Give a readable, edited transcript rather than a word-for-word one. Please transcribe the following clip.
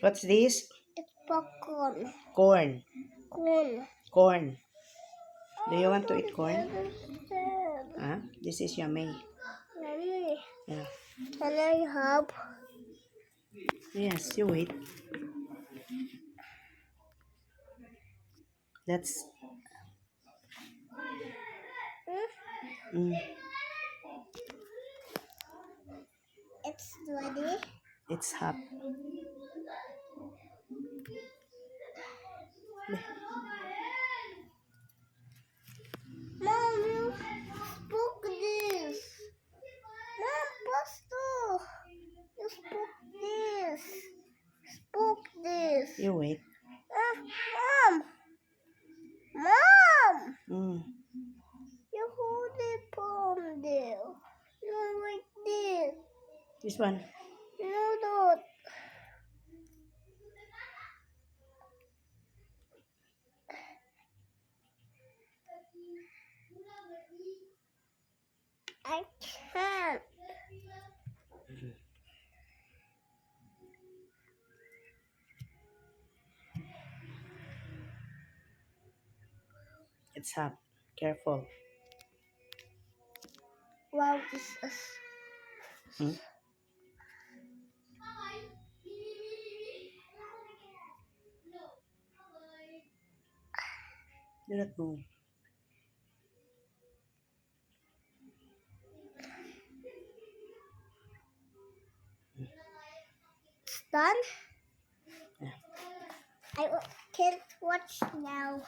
What's this? It's popcorn. Corn. Corn. Corn. Do you want to eat corn? Understand. Huh? This is yummy. Mommy, Yeah. can I have? Yes, you wait. That's Hmm? mm, It's ready. it's hot. Mom, you spoke this. Mom, Pastor, you spoke this. Spoke this. You wait. Mom, Mom, Mm. you hold it from there. You like this. This one. No, don't. I can't. It's hot. Careful. Wow, this is. Hmm? Do not move. Done? Yeah. I can't watch now.